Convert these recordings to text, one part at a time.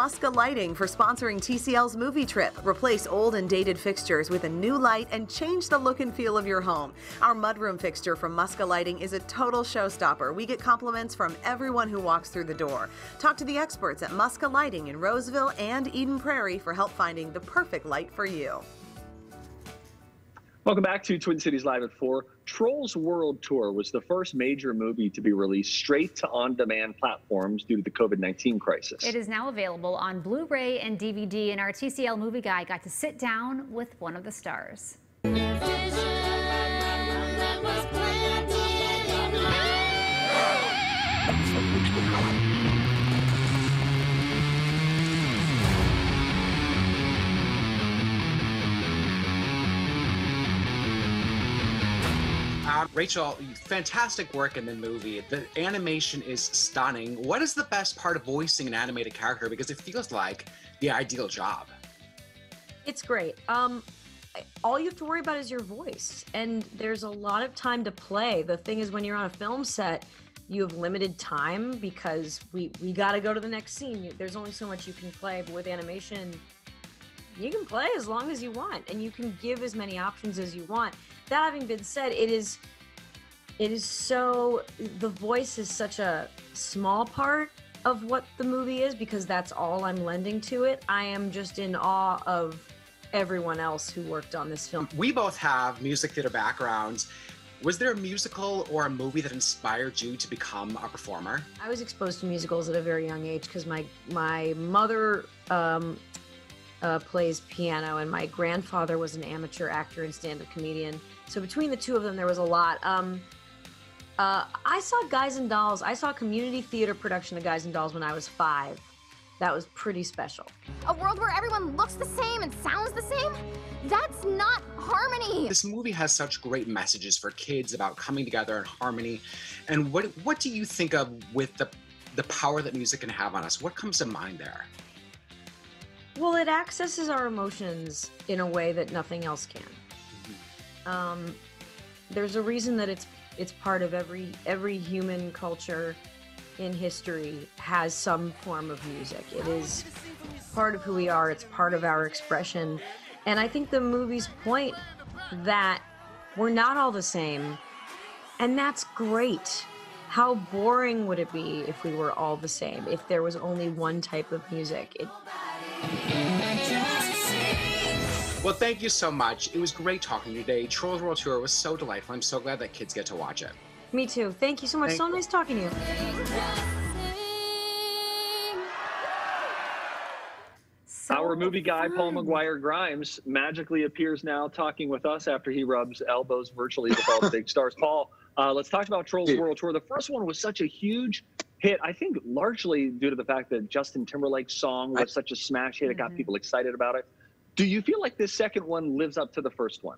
Muska Lighting for sponsoring TCL's movie trip. Replace old and dated fixtures with a new light and change the look and feel of your home. Our mudroom fixture from Muska Lighting is a total showstopper. We get compliments from everyone who walks through the door. Talk to the experts at Muska Lighting in Roseville and Eden Prairie for help finding the perfect light for you. Welcome back to Twin Cities Live at 4. Trolls World Tour was the first major movie to be released straight to on-demand platforms due to the COVID-19 crisis. It is now available on Blu-ray and DVD, and our TCL movie guy got to sit down with one of the stars. Rachel, fantastic work in the movie. The animation is stunning. What is the best part of voicing an animated character? Because it feels like the ideal job. It's great. All you have to worry about is your voice, and there's a lot of time to play. The thing is, when you're on a film set, you have limited time because we got to go to the next scene. There's only so much you can play, but with animation, you can play as long as you want, and you can give as many options as you want. That having been said, it is so, the voice is such a small part of what the movie is because that's all I'm lending to it. I am just in awe of everyone else who worked on this film. We both have music theater backgrounds. Was there a musical or a movie that inspired you to become a performer? I was exposed to musicals at a very young age because my mother plays piano, and my grandfather was an amateur actor and stand-up comedian. So between the two of them, there was a lot. I saw Guys and Dolls. I saw a community theater production of Guys and Dolls when I was 5. That was pretty special. A world where everyone looks the same and sounds the same? That's not harmony. This movie has such great messages for kids about coming together in harmony. And what do you think of with the power that music can have on us? What comes to mind there? Well, it accesses our emotions in a way that nothing else can. There's a reason that it's part of every human culture in history has some form of music. It is part of who we are. It's part of our expression. And I think the movie's point that we're not all the same, and that's great. How boring would it be if we were all the same, if there was only one type of music? Well, thank you so much. It was great talking to you today. Trolls World Tour was so delightful. I'm so glad that kids get to watch it. Me too. Thank you so much. So nice talking to you. Our movie guy, Paul McGuire Grimes, magically appears now talking with us after he rubs elbows virtually with all the big stars. Paul, let's talk about Trolls World Tour. The first one was such a huge hit, I think largely due to the fact that Justin Timberlake's song was such a smash hit. It got people excited about it. Do you feel like this second one lives up to the first one?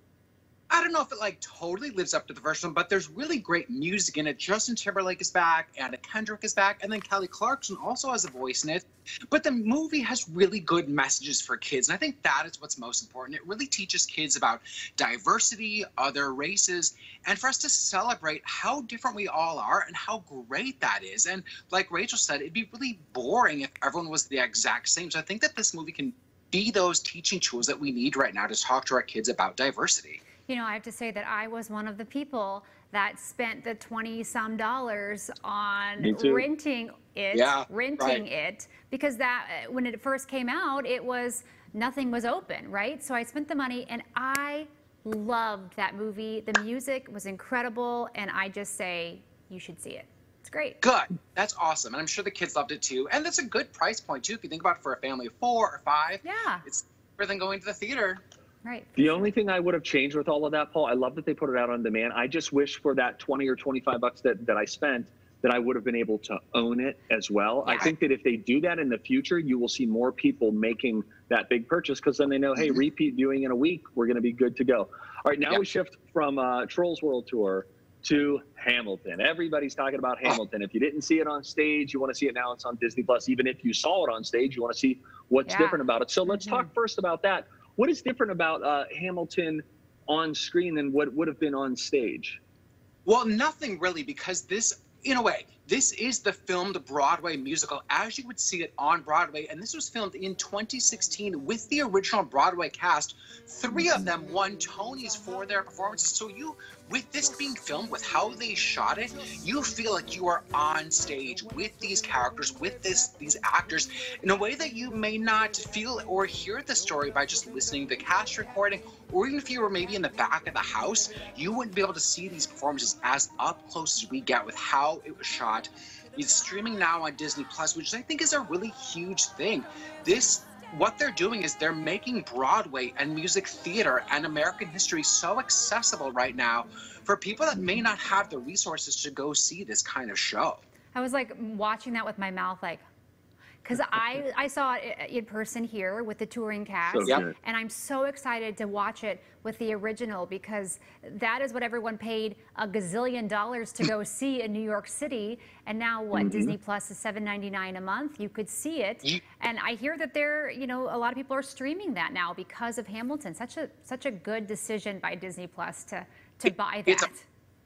I don't know if it like totally lives up to the first one, but there's really great music in it. Justin Timberlake is back, Anna Kendrick is back, and then Kelly Clarkson also has a voice in it. But the movie has really good messages for kids, and I think that is what's most important. It really teaches kids about diversity, other races, and for us to celebrate how different we all are and how great that is. And like Rachel said, it'd be really boring if everyone was the exact same. So I think that this movie can be those teaching tools that we need right now to talk to our kids about diversity. You know, I have to say that I was one of the people that spent the $20-some on renting it, because that when it first came out, it was nothing was open, right? So I spent the money, and I loved that movie. The music was incredible, and I just say you should see it. It's great. Good. That's awesome. And I'm sure the kids loved it too. And that's a good price point too. If you think about it, for a family of 4 or 5, yeah, it's better than going to the theater. Right. The only thing I would have changed with all of that, Paul, I love that they put it out on demand. I just wish for that 20 or 25 bucks that I spent, that I would have been able to own it as well. Yeah. I think that if they do that in the future, you will see more people making that big purchase, because then they know, hey, repeat viewing in a week, we're going to be good to go. All right, now we shift from Trolls World Tour to Hamilton. Everybody's talking about Hamilton. If you didn't see it on stage, you want to see it now. It's on Disney Plus. Even if you saw it on stage, you want to see what's different about it. So let's talk first about that. What is different about Hamilton on screen than what would have been on stage? Well, nothing really, because this, in a way, This is the filmed Broadway musical as you would see it on Broadway, and this was filmed in 2016 with the original Broadway cast. 3 of them won Tonys for their performances. So with this being filmed, with how they shot it, you feel like you are on stage with these characters, with these actors, in a way that you may not feel or hear the story by just listening to the cast recording, or even if you were maybe in the back of the house, you wouldn't be able to see these performances as up close as we get with how it was shot. It's streaming now on Disney Plus, which I think is a really huge thing. What they're doing is they're making Broadway and music theater and American history so accessible right now for people that may not have the resources to go see this kind of show. I was like watching that with my mouth like, because I saw it in person here with the touring cast, and I'm so excited to watch it with the original, because that is what everyone paid a gazillion dollars to go see in New York City. And now what? Disney Plus is $7.99 a month. You could see it, and I hear that a lot of people are streaming that now because of Hamilton. Such a good decision by Disney Plus to buy that.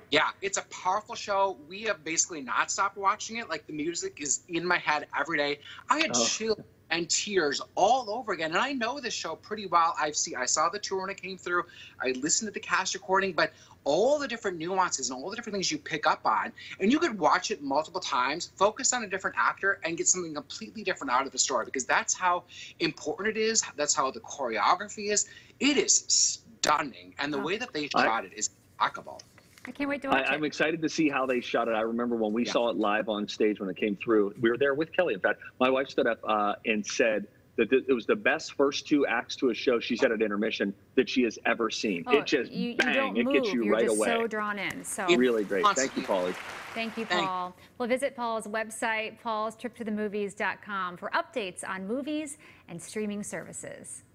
Yeah, it's a powerful show. We have basically not stopped watching it. Like, the music is in my head every day. I had chills and tears all over again. And I know this show pretty well. I saw the tour when it came through. I listened to the cast recording, but all the different nuances and all the different things you pick up on, and you could watch it multiple times, focus on a different actor, and get something completely different out of the story, because that's how important it is. That's how the choreography is. It is stunning. And the way that they shot it is impeccable. I can't wait to watch it. I'm excited to see how they shot it. I remember when we saw it live on stage when it came through. We were there with Kelly. In fact, my wife stood up and said that it was the best first 2 acts to a show, she said at intermission, that she has ever seen. It just bang, it gets you right away. You're so drawn in. So really great. Thank you, Paulie. Thank you, Paul. Well, visit Paul's website, paulstriptothemovies.com, for updates on movies and streaming services.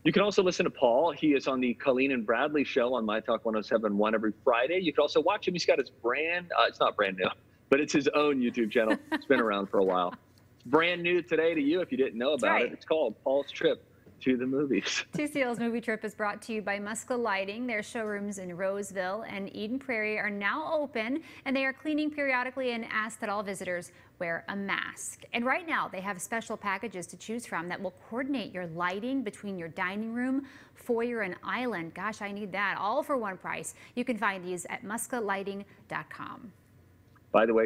You can also listen to Paul. He is on the Colleen and Bradley show on My Talk 107.1 every Friday. You can also watch him. He's got his it's not brand new, but it's his own YouTube channel. It's been around for a while. It's brand new today to you if you didn't know about it. It's called Paul's Trip to the Movies. TCL's Movie Trip is brought to you by Musca Lighting. Their showrooms in Roseville and Eden Prairie are now open, and they are cleaning periodically and ask that all visitors wear a mask. And right now they have special packages to choose from that will coordinate your lighting between your dining room, foyer, and island. Gosh, I need that, all for one price. You can find these at muscalighting.com. By the way,